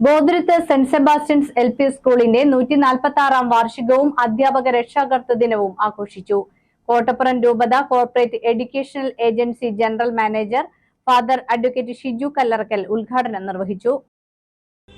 ഗോദ്രത്ത് saint Sebastian's LP സ്കൂളിന്റെ 146-ാം വാർഷികവും അധ്യാപക രക്ഷാകർതൃ ദിനവും ആഘോഷിച്ചു. കോട്ടപ്പുറം രൂപത corporate educational agency general manager father advocate Shiju Kallarakkal ഉദ്ഘാടനം നിർവഹിച്ചു.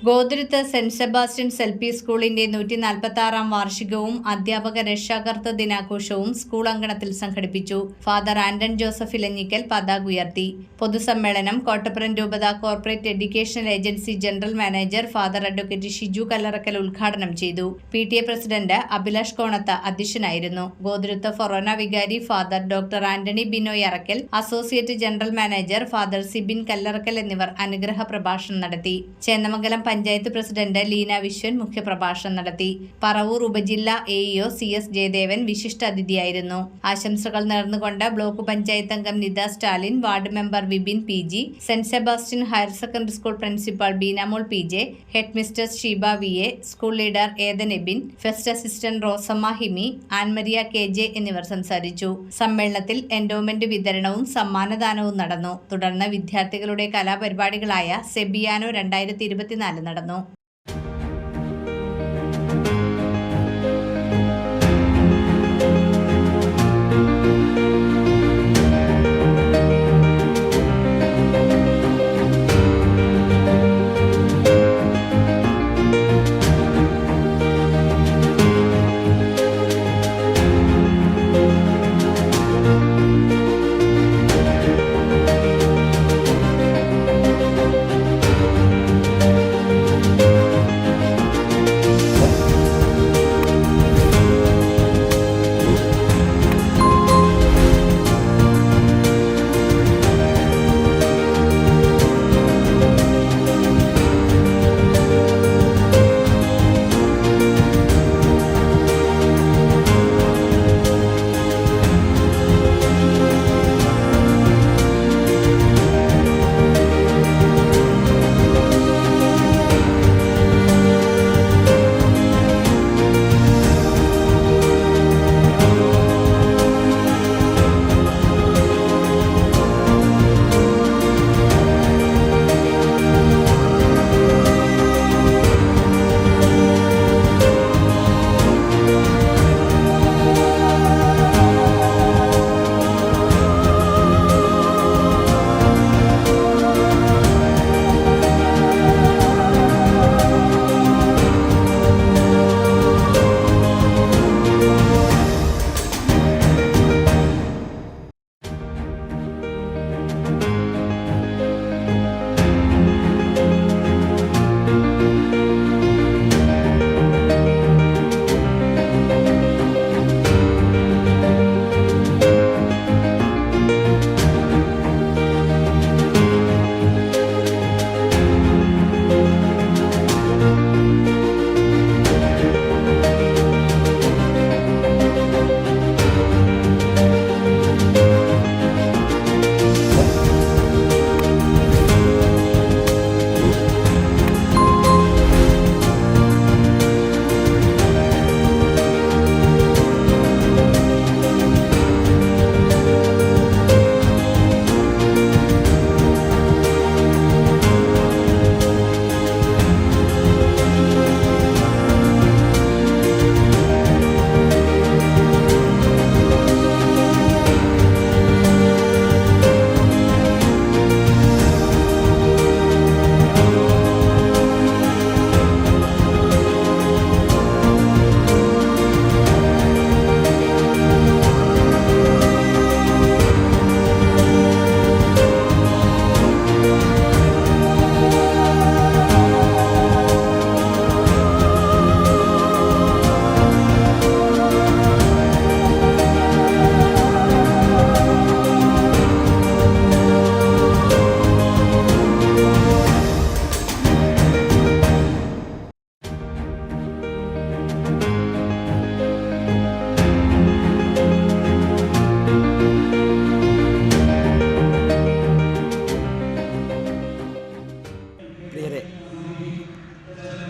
ഗോദ്രത്ത് സെന്റ് സെബാസ്റ്റ്യൻസ് LP സ്കൂളിന്റെ 146-ാം വാർഷികവും അധ്യാപക രക്ഷാകർതൃ ദിനാഘോഷവും സ്കൂൾ അങ്കണത്തിൽ സംഘടിപ്പിച്ചു. ഫാദർ ആന്റൺ ജോസഫ് ഇലഞ്ഞിക്കൽ പതാക ഉയർത്തി. പൊതുസമ്മേളനം കോട്ടപ്പുറം രൂപത corporate educational agency general manager father advocate Shiju Kallarakkal ഉദ്ഘാടനം ചെയ്തു. PTA പ്രസിഡന്റ് അഭിലാഷ് കോണത്ത് അധ്യക്ഷനായിരുന്നു. ഗോദ്രത്ത് ഫൊറോന വികാരി father doctor Antony Binoy Arakkal, associate general manager father Sibin Kallarakkal എന്നിവർ അനുഗ്രഹ പ്രഭാഷണം നടത്തി. ചേന്നമംഗലം പഞ്ചായത്ത് പ്രസിഡന്റ് ലീന വിശ്വൻ മുഖ്യപ്രഭാഷണം നടത്തി. പറവൂർ ഉപജില്ലാ AEO CS ജയദേവൻ വിശിഷ്ട അതിഥിയായിരുന്നു. ആശംസകൾ നേർന്നുകൊണ്ട് ബ്ലോക്ക് പഞ്ചായത്ത് അംഗം Nitha Stalin, ward member Vipin PG, saint Sebastian higher secondary school principal Beenamol PJ, head mistress Sheeba VA, school leader Ethan Ebin, first assistant Rosamma Himi, Annmaria KJ എന്നിവർ സംസാരിച്ചു. സമ്മേളനത്തിൽ എൻഡോമെന്റ് വിതരണവും സമ്മാനദാനവും നടന്നു. തുടർന്ന് വിദ്യാർത്ഥികളുടെ കലാപരിപാടികളായ സെബിയാനോ 2024 നടന്നു.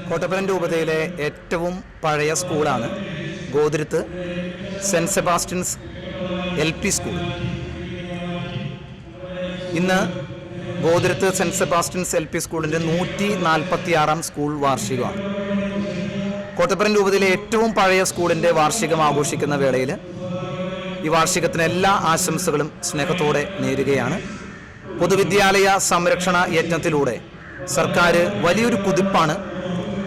കോട്ടപ്പുറം രൂപതയിലെ ഏറ്റവും പഴയ സ്കൂളാണ് ഗോദ്രത്ത് സെൻറ്റ് സെബാസ്റ്റ്യൻസ് LP സ്കൂൾ. ഇന്ന് ഗോതിരത്ത് സെൻറ്റ് സെബാസ്റ്റ്യൻസ് LP സ്കൂളിൻ്റെ 146-ാം സ്കൂൾ വാർഷികമാണ്. കോട്ടപ്പുറം രൂപതയിലെ ഏറ്റവും പഴയ സ്കൂളിൻ്റെ വാർഷികം ആഘോഷിക്കുന്ന വേളയിൽ ഈ വാർഷികത്തിന് എല്ലാ ആശംസകളും സ്നേഹത്തോടെ നേരുകയാണ്. പൊതുവിദ്യാലയ സംരക്ഷണ യജ്ഞത്തിലൂടെ സർക്കാർ വലിയൊരു കുതിപ്പാണ്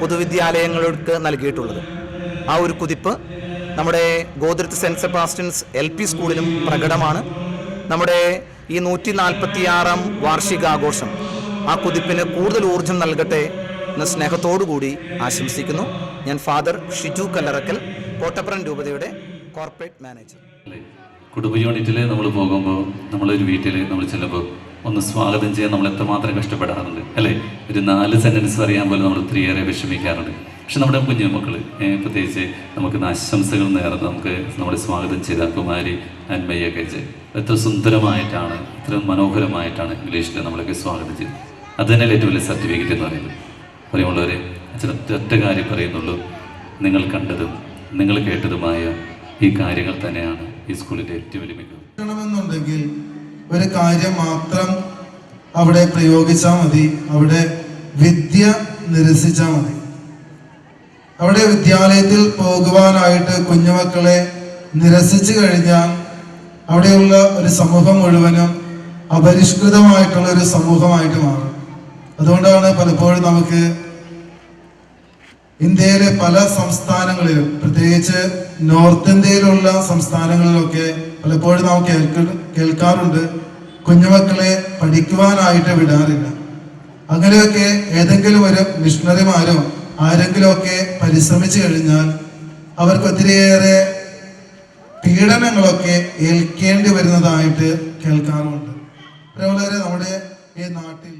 പൊതുവിദ്യാലയങ്ങൾക്ക് നൽകിയിട്ടുള്ളത്. ആ ഒരു കുതിപ്പ് നമ്മുടെ ഗോതിരത്ത് സെൻറ്റ് സെബാസ്റ്റ്യൻസ് LP സ്കൂളിലും പ്രകടമാണ്. നമ്മുടെ ഈ 146-ാം വാർഷികാഘോഷം ആ കുതിപ്പിന് കൂടുതൽ ഊർജം നൽകട്ടെ എന്ന് സ്നേഹത്തോടു കൂടി ആശംസിക്കുന്നു. ഞാൻ ഫാദർ ഷിജു കല്ലറക്കൽ, കോട്ടപ്പുറം രൂപതയുടെ കോർപ്പറേറ്റ് മാനേജർ. കുടുംബ യൂണിറ്റിൽ നമ്മൾ പോകുമ്പോൾ നമ്മളൊരു വീട്ടിൽ നമ്മൾ ചെല്ലുമ്പോൾ ഒന്ന് സ്വാഗതം ചെയ്യാൻ നമ്മൾ എത്രമാത്രം കഷ്ടപ്പെടാറുണ്ട് അല്ലേ? ഒരു 4 സെൻറ്റൻസ് അറിയാൻ പോലും നമ്മൾ ഒത്തിരിയേറെ വിഷമിക്കാറുണ്ട്. പക്ഷെ നമ്മുടെ കുഞ്ഞുമക്കൾ പ്രത്യേകിച്ച് നമുക്ക് ആശംസകൾ നേർന്ന് നമുക്ക് നമ്മളെ സ്വാഗതം ചെയ്ത കുമാരി അന്മയൊക്കെ എത്ര സുന്ദരമായിട്ടാണ്, എത്ര മനോഹരമായിട്ടാണ് ഇംഗ്ലീഷിൽ നമ്മളൊക്കെ സ്വാഗതം ചെയ്തത്. അത് തന്നെ ഏറ്റവും വലിയ സർട്ടിഫിക്കറ്റ് എന്ന് പറയുന്നത്. പറയുമുള്ളവരെ ഒറ്റ കാര്യം പറയുന്നുള്ളൂ, നിങ്ങൾ കണ്ടതും നിങ്ങൾ കേട്ടതുമായ ഈ കാര്യങ്ങൾ തന്നെയാണ് ഈ സ്കൂളിൻ്റെ ഏറ്റവും വലിയ മികവ്. ണമെന്നുണ്ടെങ്കിൽ ഒരു കാര്യം മാത്രം അവിടെ പ്രയോഗിച്ചാൽ മതി, അവിടെ വിദ്യ നിരസിച്ചാൽ മതി. അവിടെ വിദ്യാലയത്തിൽ പോകുവാനായിട്ട് കുഞ്ഞുമക്കളെ നിരസിച്ചു കഴിഞ്ഞാൽ അവിടെയുള്ള ഒരു സമൂഹം മുഴുവനും അപരിഷ്കൃതമായിട്ടുള്ള ഒരു സമൂഹമായിട്ട് മാറും. അതുകൊണ്ടാണ് പലപ്പോഴും നമുക്ക് ഇന്ത്യയിലെ പല സംസ്ഥാനങ്ങളിലും, പ്രത്യേകിച്ച് നോർത്ത് ഇന്ത്യയിലുള്ള സംസ്ഥാനങ്ങളിലൊക്കെ പലപ്പോഴും നാം കേൾക്കാറുണ്ട്, കുഞ്ഞുമക്കളെ പഠിക്കുവാനായിട്ട് വിടാറില്ല. അങ്ങനെയൊക്കെ ഏതെങ്കിലും ഒരു മിഷണറിമാരോ ആരെങ്കിലുമൊക്കെ പരിശ്രമിച്ചു കഴിഞ്ഞാൽ അവർക്ക് ഒത്തിരിയേറെ പീഡനങ്ങളൊക്കെ ഏൽക്കേണ്ടി വരുന്നതായിട്ട് കേൾക്കാറുണ്ട്. അതേപോലെ നമ്മുടെ ഈ നാട്ടിൽ